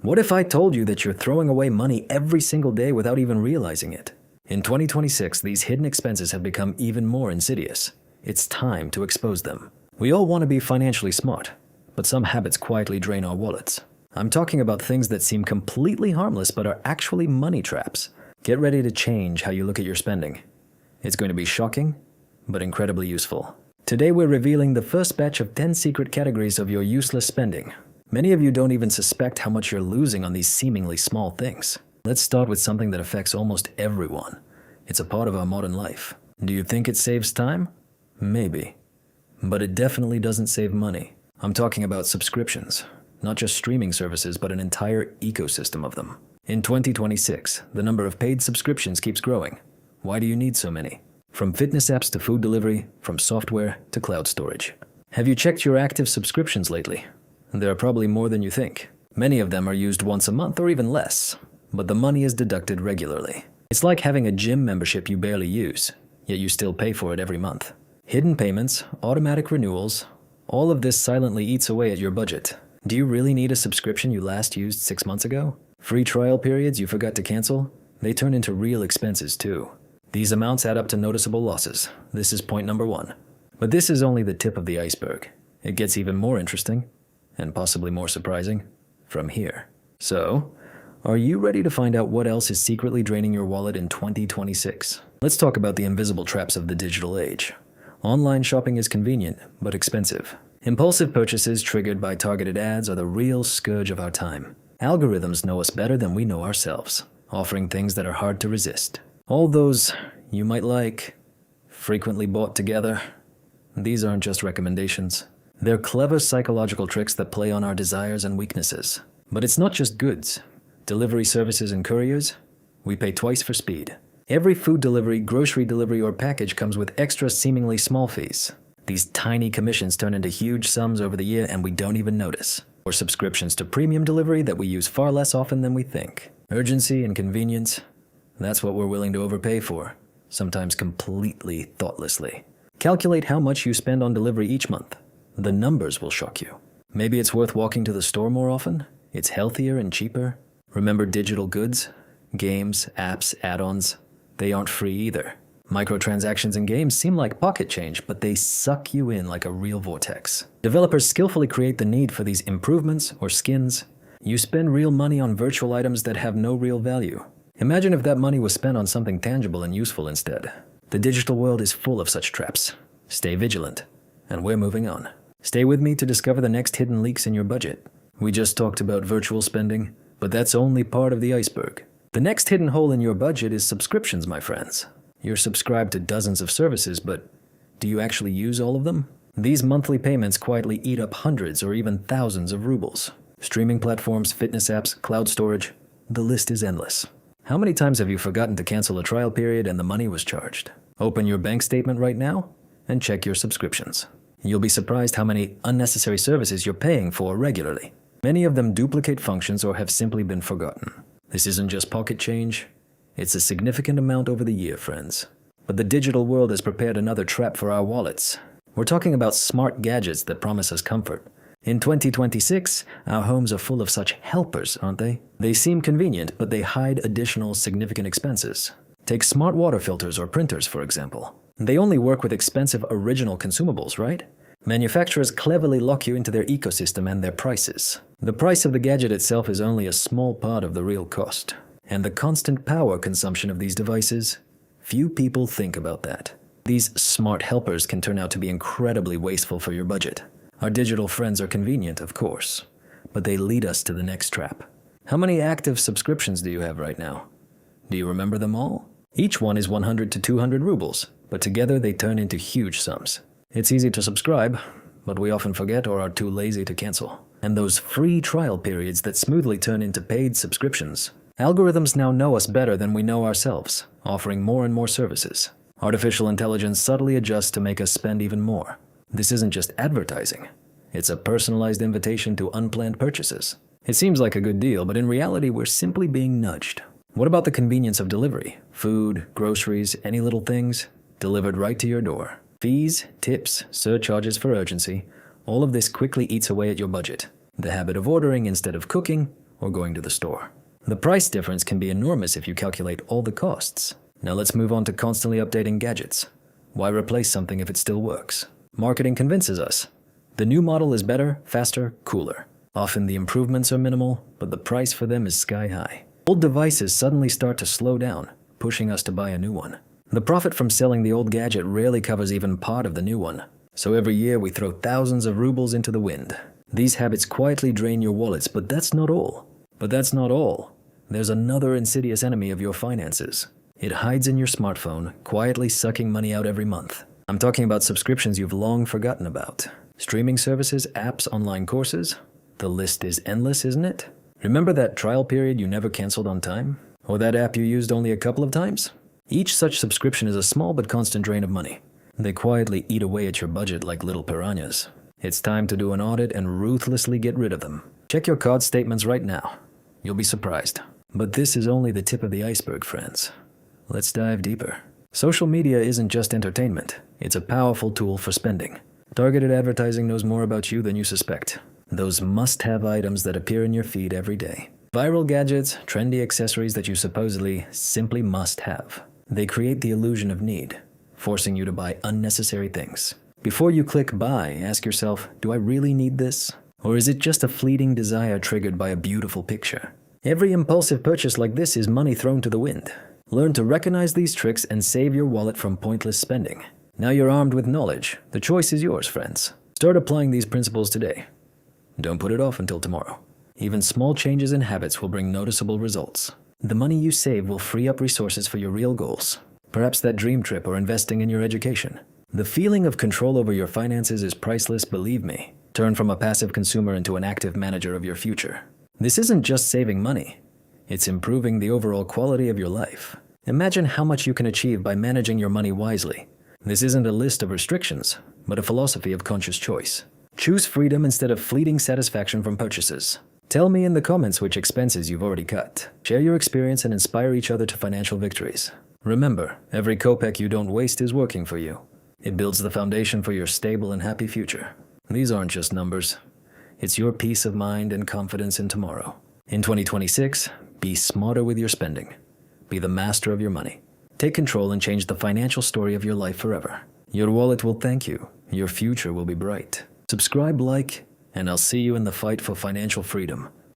What if I told you that you're throwing away money every single day without even realizing it? In 2026, these hidden expenses have become even more insidious. It's time to expose them. We all want to be financially smart, but some habits quietly drain our wallets. I'm talking about things that seem completely harmless but are actually money traps. Get ready to change how you look at your spending. It's going to be shocking, but incredibly useful. Today we're revealing the first batch of 10 secret categories of your useless spending. Many of you don't even suspect how much you're losing on these seemingly small things. Let's start with something that affects almost everyone. It's a part of our modern life. Do you think it saves time? Maybe. But it definitely doesn't save money. I'm talking about subscriptions. Not just streaming services, but an entire ecosystem of them. In 2026, the number of paid subscriptions keeps growing. Why do you need so many? From fitness apps to food delivery, from software to cloud storage. Have you checked your active subscriptions lately? There are probably more than you think. Many of them are used once a month or even less, but the money is deducted regularly. It's like having a gym membership you barely use, yet you still pay for it every month. Hidden payments, automatic renewals, all of this silently eats away at your budget. Do you really need a subscription you last used 6 months ago? Free trial periods you forgot to cancel? They turn into real expenses too. These amounts add up to noticeable losses. This is point number 1. But this is only the tip of the iceberg. It gets even more interesting, and possibly more surprising, from here. So, are you ready to find out what else is secretly draining your wallet in 2026? Let's talk about the invisible traps of the digital age. Online shopping is convenient, but expensive. Impulsive purchases triggered by targeted ads are the real scourge of our time. Algorithms know us better than we know ourselves, offering things that are hard to resist. All those you might like, frequently bought together, these aren't just recommendations. They're clever psychological tricks that play on our desires and weaknesses. But it's not just goods. Delivery services and couriers, we pay twice for speed. Every food delivery, grocery delivery, or package comes with extra seemingly small fees. These tiny commissions turn into huge sums over the year and we don't even notice. Or subscriptions to premium delivery that we use far less often than we think. Urgency and convenience, that's what we're willing to overpay for, sometimes completely thoughtlessly. Calculate how much you spend on delivery each month. The numbers will shock you. Maybe it's worth walking to the store more often. It's healthier and cheaper. Remember digital goods? Games, apps, add-ons. They aren't free either. Microtransactions in games seem like pocket change, but they suck you in like a real vortex. Developers skillfully create the need for these improvements or skins. You spend real money on virtual items that have no real value. Imagine if that money was spent on something tangible and useful instead. The digital world is full of such traps. Stay vigilant. And we're moving on. Stay with me to discover the next hidden leaks in your budget. We just talked about virtual spending, but that's only part of the iceberg. The next hidden hole in your budget is subscriptions, my friends. You're subscribed to dozens of services, but do you actually use all of them? These monthly payments quietly eat up hundreds or even thousands of rubles. Streaming platforms, fitness apps, cloud storage, the list is endless. How many times have you forgotten to cancel a trial period and the money was charged? Open your bank statement right now and check your subscriptions. You'll be surprised how many unnecessary services you're paying for regularly. Many of them duplicate functions or have simply been forgotten. This isn't just pocket change. It's a significant amount over the year, friends. But the digital world has prepared another trap for our wallets. We're talking about smart gadgets that promise us comfort. In 2026, our homes are full of such helpers, aren't they? They seem convenient, but they hide additional significant expenses. Take smart water filters or printers, for example. They only work with expensive original consumables, right? Manufacturers cleverly lock you into their ecosystem and their prices. The price of the gadget itself is only a small part of the real cost. And the constant power consumption of these devices, few people think about that. These smart helpers can turn out to be incredibly wasteful for your budget. Our digital friends are convenient, of course, but they lead us to the next trap. How many active subscriptions do you have right now? Do you remember them all? Each one is 100 to 200 rubles, but together they turn into huge sums. It's easy to subscribe, but we often forget or are too lazy to cancel. And those free trial periods that smoothly turn into paid subscriptions. Algorithms now know us better than we know ourselves, offering more and more services. Artificial intelligence subtly adjusts to make us spend even more. This isn't just advertising. It's a personalized invitation to unplanned purchases. It seems like a good deal, but in reality, we're simply being nudged. What about the convenience of delivery? Food, groceries, any little things, delivered right to your door. Fees, tips, surcharges for urgency, all of this quickly eats away at your budget. The habit of ordering instead of cooking, or going to the store. The price difference can be enormous if you calculate all the costs. Now let's move on to constantly updating gadgets. Why replace something if it still works? Marketing convinces us. The new model is better, faster, cooler. Often the improvements are minimal, but the price for them is sky high. Old devices suddenly start to slow down, pushing us to buy a new one. The profit from selling the old gadget rarely covers even part of the new one. So every year we throw thousands of rubles into the wind. These habits quietly drain your wallets, but that's not all. There's another insidious enemy of your finances. It hides in your smartphone, quietly sucking money out every month. I'm talking about subscriptions you've long forgotten about. Streaming services, apps, online courses. The list is endless, isn't it? Remember that trial period you never canceled on time? Or that app you used only a couple of times? Each such subscription is a small but constant drain of money. They quietly eat away at your budget like little piranhas. It's time to do an audit and ruthlessly get rid of them. Check your card statements right now. You'll be surprised. But this is only the tip of the iceberg, friends. Let's dive deeper. Social media isn't just entertainment. It's a powerful tool for spending. Targeted advertising knows more about you than you suspect. Those must-have items that appear in your feed every day. Viral gadgets, trendy accessories that you supposedly simply must have. They create the illusion of need, forcing you to buy unnecessary things. Before you click buy, ask yourself, do I really need this? Or is it just a fleeting desire triggered by a beautiful picture? Every impulsive purchase like this is money thrown to the wind. Learn to recognize these tricks and save your wallet from pointless spending. Now you're armed with knowledge. The choice is yours, friends. Start applying these principles today. Don't put it off until tomorrow. Even small changes in habits will bring noticeable results. The money you save will free up resources for your real goals. Perhaps that dream trip or investing in your education. The feeling of control over your finances is priceless, believe me. Turn from a passive consumer into an active manager of your future. This isn't just saving money. It's improving the overall quality of your life. Imagine how much you can achieve by managing your money wisely. This isn't a list of restrictions, but a philosophy of conscious choice. Choose freedom instead of fleeting satisfaction from purchases. Tell me in the comments which expenses you've already cut. Share your experience and inspire each other to financial victories. Remember, every kopeck you don't waste is working for you. It builds the foundation for your stable and happy future. These aren't just numbers. It's your peace of mind and confidence in tomorrow. In 2026, be smarter with your spending. Be the master of your money. Take control and change the financial story of your life forever. Your wallet will thank you. Your future will be bright. Subscribe, like, and I'll see you in the fight for financial freedom.